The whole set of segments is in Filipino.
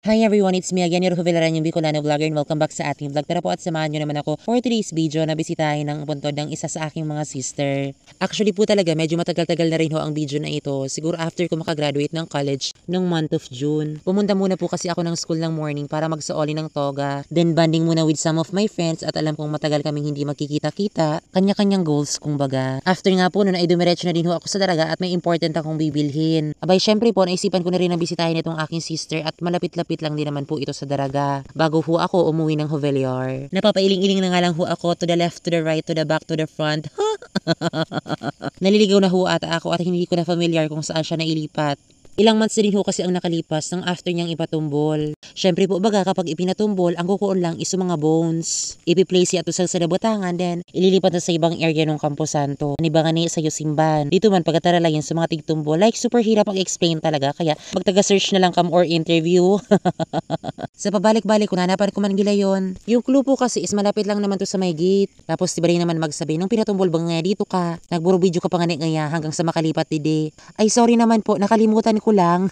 Hi everyone, it's me again, your Villarán, yung Bicolano vlogger, and welcome back sa ating vlog. Tara po at samahan nyo naman ako for today's video na bisitahin ng puntod ng isa sa aking mga sister. Actually po talaga, medyo matagal-tagal na rin ho ang video na ito. Siguro after ko makagraduate ng college ng month of June. Pumunta muna po kasi ako ng school ng morning para magsaoli ng toga. Then banding muna with some of my friends at alam kong matagal kaming hindi magkikita-kita. Kanya-kanyang goals kumbaga. After nga po nun ay dumiretso na din ho ako sa Daraga at may important akong bibilhin. Abay syempre po, naisipan ko na rin na bisitahin itong aking sister at malapit-lapit lang din naman po ito sa Daraga. Bago ho ako umuwi ng Jovellar. Napapailing-iling na nga lang ho ako to the left, to the right, to the back, to the front. Naliligaw na ho ata ako at hindi ko na familiar kung saan siya nailipat. Ilang months din ho kasi ang nakalipas ng after niyang ipatumbol. Syempre po baga kapag ipinatumbol, ang kukuon lang is mga bones. Ipi-place siya to sa Butangan, then ililipat na sa ibang area ng Campo Santo. Nibangan niya sa Yosimban. Dito man pagkataralayan sa mga tigtumbol, like super hirap mag-explain talaga. Kaya magtaga-search na lang kam or interview. Sa pabalik-balik ko nanapan ko man gila yon. Yung clue po kasi is malapit lang naman to sa may gate. Tapos tiba rin naman magsabi, nung pinatumbol bang nga dito ka? Nagburo video ka pa nga ngaya hanggang sa makalipat dide. Ay sorry naman po, nakalimutan ko lang.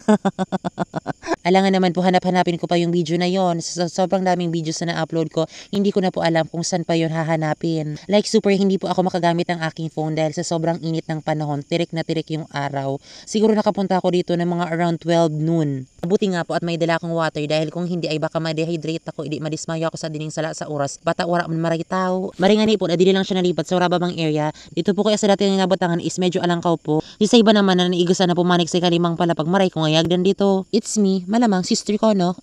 Alangan naman po hanap-hanapin ko pa yung video na yon. Sa sobrang daming videos na na-upload ko, hindi ko na po alam kung saan pa yon hahanapin. Like super hindi po ako makagamit ng aking phone dahil sa sobrang init ng panahon, tirik na tirik yung araw. Siguro nakapunta ako dito ng mga around 12 noon. Mabuti nga po at may dala akong water dahil kung hindi ay baka ma-dehydrate ako, hindi madismayo ako sa dining sala sa oras. Bata wala man maritaw. Maringani po, adili lang siya nalipat sa Rababang area. Dito po kaya sa dati ng Nabatangan is medyo alangkaw po. Sa iba naman na naigasan na pumanik sa kalimang palapag maray kung ayagdan dito. It's me, malamang sister ko no.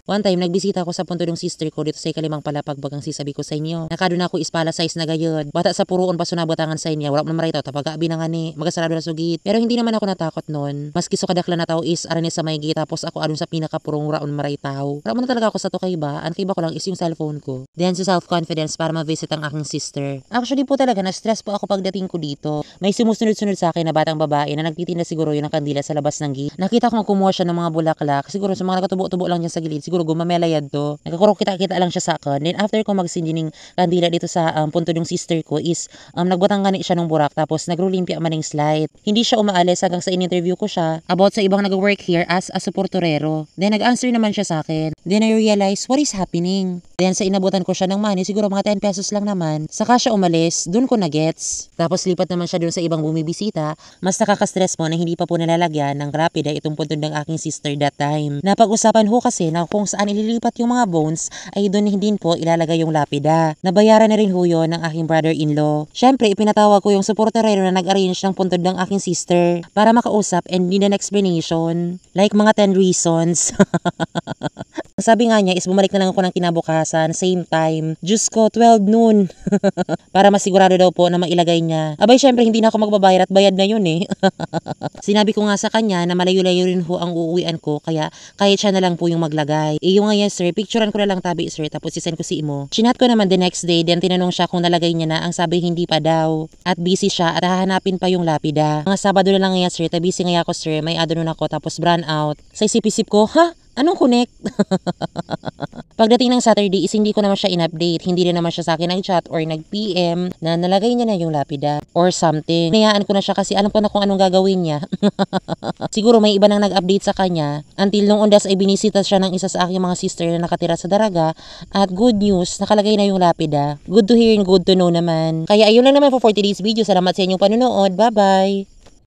One time nagbisita ako sa punto ng sister ko dito sa Kalimang Palapag bagang sisabi ko sa inyo. Nakadun ako is pala size na gayod. Bata sa puruon pa sunabatangan sa inyo. Wala man maritaw tapag-abi na nga ni. Magasarado na sugit. Pero hindi naman ako natakot noon. Maski so kadakla na tao is arani sa may gate tapos ako adun sa pinakapurong raon maritaw. Wala man talaga ako sa to kay ba. Ang kay ba ko lang is yung cellphone ko. Then sa self-confidence para ma-visit ang aking sister. Actually po talaga na-stress po ako pagdating ko dito. May sumusunod-sunod sa akin na batang babae na nagtitinda siguro yun ng kandila sa labas ng gate. Nakita ko kumuha siya ng mga bulaklak. Siguro sa mga nakatubo-tubo lang niya sa gilid. Siguro gumamelayad to. Nagkakurok kita-kita lang siya sa akin. Then after ko magsindining kandila dito sa punto ng sister ko is nagbutang gani siya ng burak tapos nagrulimpia man ng slide. Hindi siya umaalis hanggang sa in-interview ko siya about sa ibang nag-work here as a supporterero. Then nag-answer naman siya sa akin. Then I realized what is happening. Then sa inabutan ko siya ng money, siguro mga 10 pesos lang naman. Saka siya umalis, dun ko na-gets. Tapos lipat naman siya dun sa ibang bumibisita. Mas nakaka-stress mo na hindi pa po nalalagyan ng rapida itong punto ng aking sister that time. Napag-usapan ho kasi na kung saan ililipat yung mga bones ay doon hindi po ilalagay yung lapida. Nabayaran na rin ho yun ng aking brother-in-law. Syempre, ipinatawag ko yung supporterero na nag-arrange ng puntod ng aking sister para makausap and need an explanation. Like mga 10 reasons. Sabi nga niya is bumalik na lang ako ng kinabukasan, same time. Diyos ko, 12 noon. Para masigurado daw po na mailagay niya. Abay, syempre hindi na ako magbabayad at bayad na yun eh. Sinabi ko nga sa kanya na malayo-layo rin ho ang uuwian ko, kaya kahit siya na lang po yung maglagay. Yung nga yan sir, picturean ko na lang tabi sir, tapos isend ko si Imo. Chinat ko naman the next day, then tinanong siya kung nalagay niya na, ang sabi hindi pa daw. At busy siya at hahanapin pa yung lapida. Mga Sabado na lang nga sir, busy nga ako sir, may adon ako tapos brand out. Sa isip-isip ko, ha? Anong connect? Pagdating ng Saturday is hindi ko naman siya in-update. Hindi rin naman siya sa akin nag-chat or nag-PM na nalagay niya na yung lapida or something. Nayaan ko na siya kasi alam ko na kung anong gagawin niya. Siguro may iba nang nag-update sa kanya. Until nung undas ay binisita siya ng isa sa aking mga sister na nakatira sa Daraga. At good news, nakalagay na yung lapida. Good to hear and good to know naman. Kaya ayun lang naman for today's video. Salamat sa inyong panonood. Bye-bye!